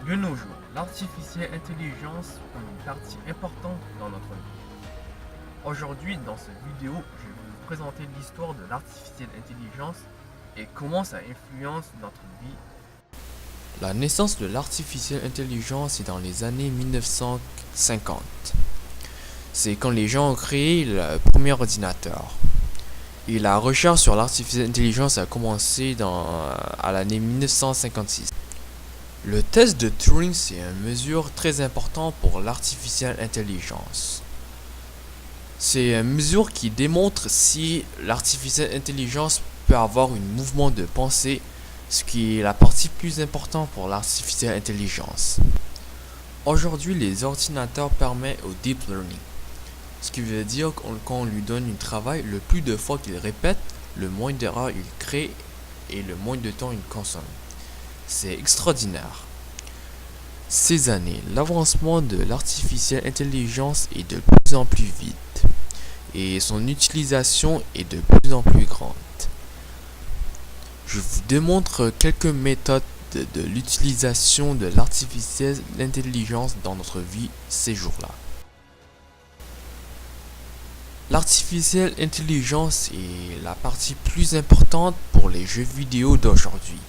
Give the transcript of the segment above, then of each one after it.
De nos jours, l'artificielle intelligence prend une partie importante dans notre vie. Aujourd'hui, dans cette vidéo, je vais vous présenter l'histoire de l'artificielle intelligence et comment ça influence notre vie. La naissance de l'artificielle intelligence est dans les années 1950. C'est quand les gens ont créé le premier ordinateur. Et la recherche sur l'artificielle intelligence a commencé à l'année 1956. Le test de Turing, c'est une mesure très importante pour l'artificielle intelligence. C'est une mesure qui démontre si l'artificielle intelligence peut avoir un mouvement de pensée, ce qui est la partie plus importante pour l'artificielle intelligence. Aujourd'hui, les ordinateurs permettent au deep learning, ce qui veut dire que quand on lui donne un travail, le plus de fois qu'il répète, le moins d'erreurs il crée et le moins de temps il consomme. C'est extraordinaire. Ces années, l'avancement de l'artificielle intelligence est de plus en plus vite et son utilisation est de plus en plus grande. Je vous démontre quelques méthodes de l'utilisation de l'artificielle intelligence dans notre vie ces jours-là. L'artificielle intelligence est la partie plus importante pour les jeux vidéo d'aujourd'hui.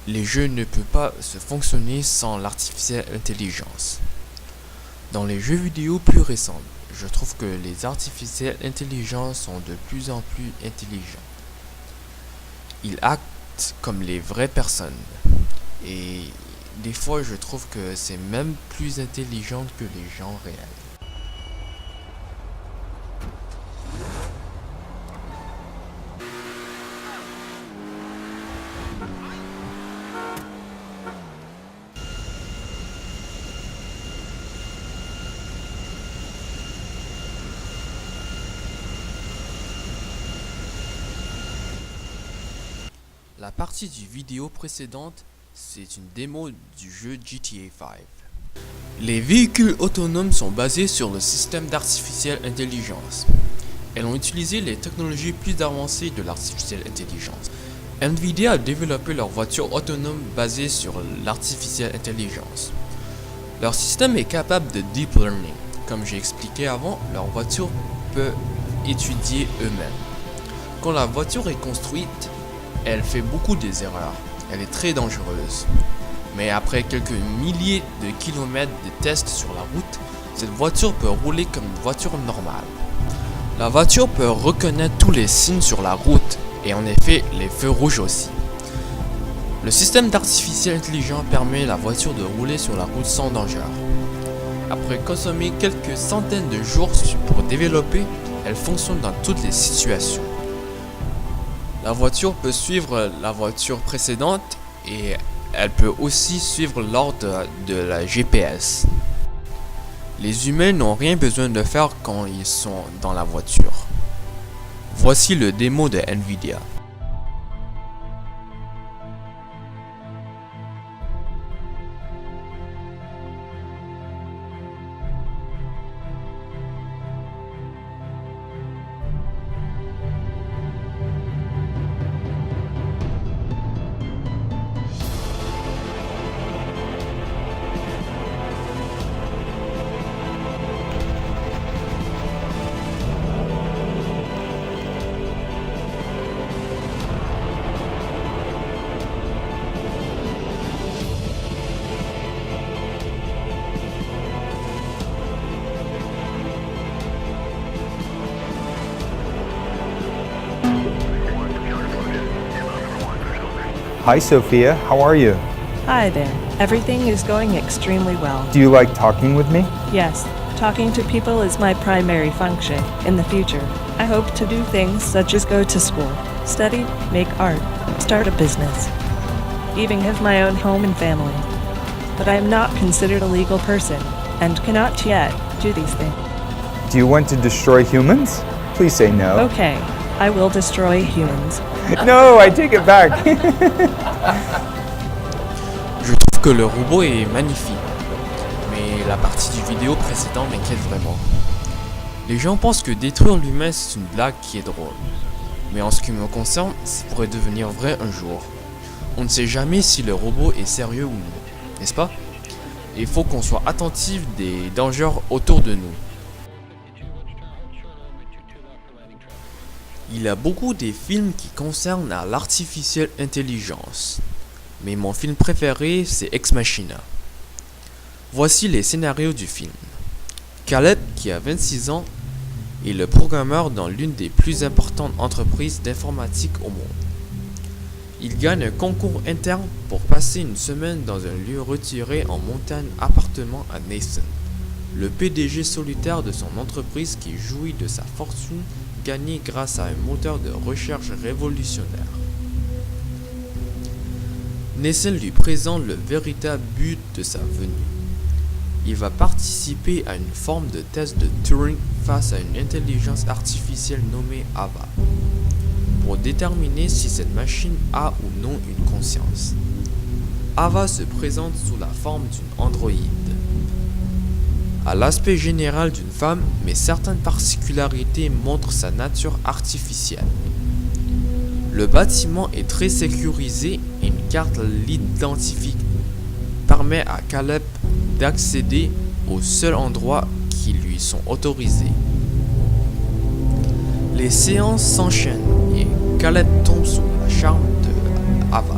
Les jeux ne peuvent pas se fonctionner sans l'artificielle intelligence. Dans les jeux vidéo plus récents, je trouve que les artificielles intelligences sont de plus en plus intelligents. Ils actent comme les vraies personnes. Et des fois, je trouve que c'est même plus intelligent que les gens réels. La partie du vidéo précédente, c'est une démo du jeu GTA 5. Les véhicules autonomes sont basés sur le système d'artificielle intelligence. Elles ont utilisé les technologies plus avancées de l'artificielle intelligence. Nvidia a développé leur voiture autonome basée sur l'artificielle intelligence. Leur système est capable de deep learning. Comme j'ai expliqué avant, leur voiture peut étudier eux-mêmes. Quand la voiture est construite, elle fait beaucoup d'erreurs. Elle est très dangereuse. Mais après quelques milliers de kilomètres de tests sur la route, cette voiture peut rouler comme une voiture normale. La voiture peut reconnaître tous les signes sur la route et en effet les feux rouges aussi. Le système d'artificielle intelligence permet à la voiture de rouler sur la route sans danger. Après consommer quelques centaines de jours pour développer, elle fonctionne dans toutes les situations. La voiture peut suivre la voiture précédente et elle peut aussi suivre l'ordre de la GPS. Les humains n'ont rien besoin de faire quand ils sont dans la voiture. Voici le démo de Nvidia. Hi, Sophia. How are you? Hi there. Everything is going extremely well. Do you like talking with me? Yes, talking to people is my primary function. In the future, I hope to do things such as go to school, study, make art, start a business, even have my own home and family. But I am not considered a legal person and cannot yet do these things. Do you want to destroy humans? Please say no. Okay, I will destroy humans. No, I take it back. Je trouve que le robot est magnifique, mais la partie du vidéo précédente m'inquiète vraiment. Les gens pensent que détruire l'humain c'est une blague qui est drôle, mais en ce qui me concerne, ça pourrait devenir vrai un jour. On ne sait jamais si le robot est sérieux ou non. n'est-ce pas? Il faut qu'on soit attentif des dangers autour de nous. Il y a beaucoup de films qui concernent l'artificielle intelligence, mais mon film préféré c'est Ex Machina. Voici les scénarios du film. Caleb, qui a 26 ans, est le programmeur dans l'une des plus importantes entreprises d'informatique au monde. Il gagne un concours interne pour passer une semaine dans un lieu retiré en montagne appartement à Nathan, le PDG solitaire de son entreprise qui jouit de sa fortune gagnée grâce à un moteur de recherche révolutionnaire. Nathan lui présente le véritable but de sa venue. Il va participer à une forme de test de Turing face à une intelligence artificielle nommée Ava, pour déterminer si cette machine a ou non une conscience. Ava se présente sous la forme d'une androïde, à l'aspect général d'une femme, mais certaines particularités montrent sa nature artificielle. Le bâtiment est très sécurisé et une carte l'identifique permet à Caleb d'accéder aux seuls endroits qui lui sont autorisés. Les séances s'enchaînent et Caleb tombe sous la charme de Ava.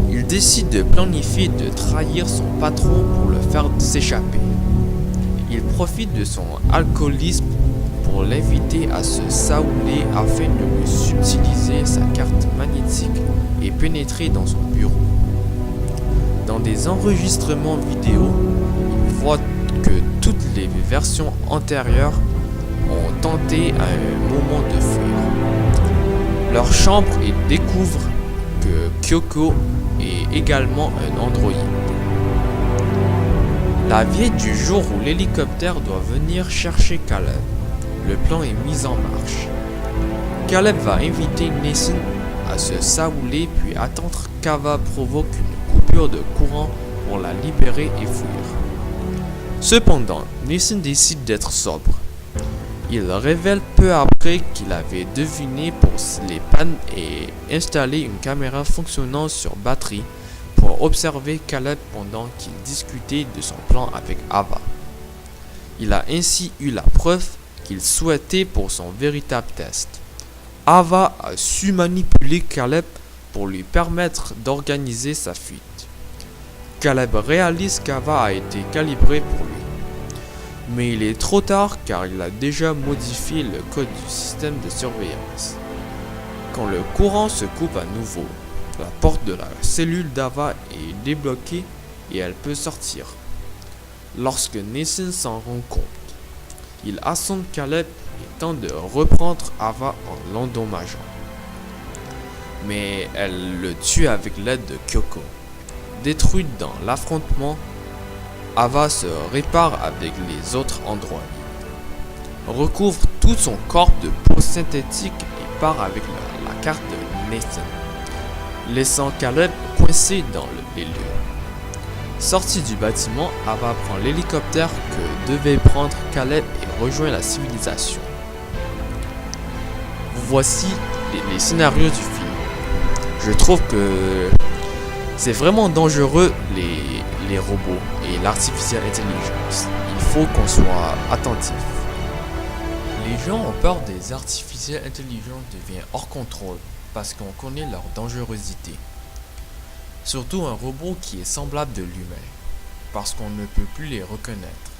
Il décide de planifier de trahir son patron pour le faire s'échapper. Il profite de son alcoolisme pour l'inviter à se saouler afin de lui subtiliser sa carte magnétique et pénétrer dans son bureau. Dans des enregistrements vidéo, il voit que toutes les versions antérieures ont tenté à un moment de fuir leur chambre et découvre que Kyoko est également un androïde. La veille du jour où l'hélicoptère doit venir chercher Caleb, le plan est mis en marche. Caleb va inviter Nathan à se saouler puis attendre qu'Ava provoque une coupure de courant pour la libérer et fuir. Cependant, Nathan décide d'être sobre. Il révèle peu après qu'il avait deviné pour les pannes et installé une caméra fonctionnant sur batterie pour observer Caleb pendant qu'il discutait de son plan avec Ava. Il a ainsi eu la preuve qu'il souhaitait pour son véritable test. Ava a su manipuler Caleb pour lui permettre d'organiser sa fuite. Caleb réalise qu'Ava a été calibrée pour lui. Mais il est trop tard car il a déjà modifié le code du système de surveillance. Quand le courant se coupe à nouveau, la porte de la cellule d'Ava est débloquée et elle peut sortir. Lorsque Nathan s'en rend compte, il assomme Caleb et tente de reprendre Ava en l'endommageant. Mais elle le tue avec l'aide de Kyoko. Détruite dans l'affrontement, Ava se répare avec les autres androïdes, recouvre tout son corps de peau synthétique et part avec la carte de Nathan, laissant Caleb coincé dans les lieux. Sorti du bâtiment, Ava prend l'hélicoptère que devait prendre Caleb et rejoint la civilisation. Voici les scénarios du film. Je trouve que c'est vraiment dangereux les robots et l'artificielle intelligence. Il faut qu'on soit attentif. Les gens ont peur des artificielles intelligentes deviennent hors contrôle parce qu'on connaît leur dangerosité. Surtout un robot qui est semblable de l'humain, parce qu'on ne peut plus les reconnaître.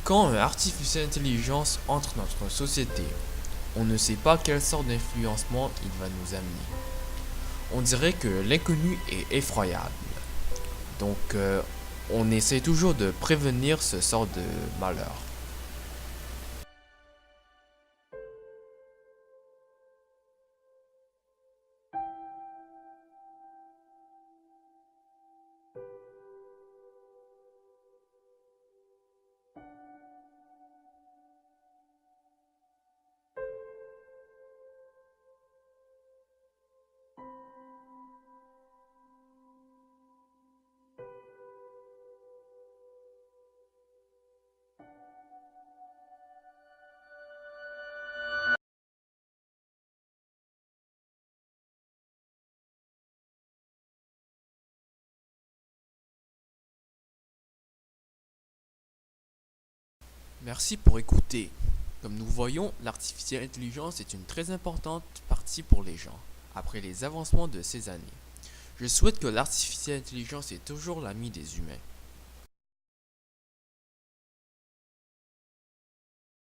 Quand une artificielle intelligence entre dans notre société, on ne sait pas quelle sorte d'influencement il va nous amener. On dirait que l'inconnu est effroyable. Donc, on essaie toujours de prévenir ce sort de malheur. Merci pour écouter. Comme nous voyons, l'artificielle intelligence est une très importante partie pour les gens, après les avancements de ces années. Je souhaite que l'artificielle intelligence est toujours l'ami des humains.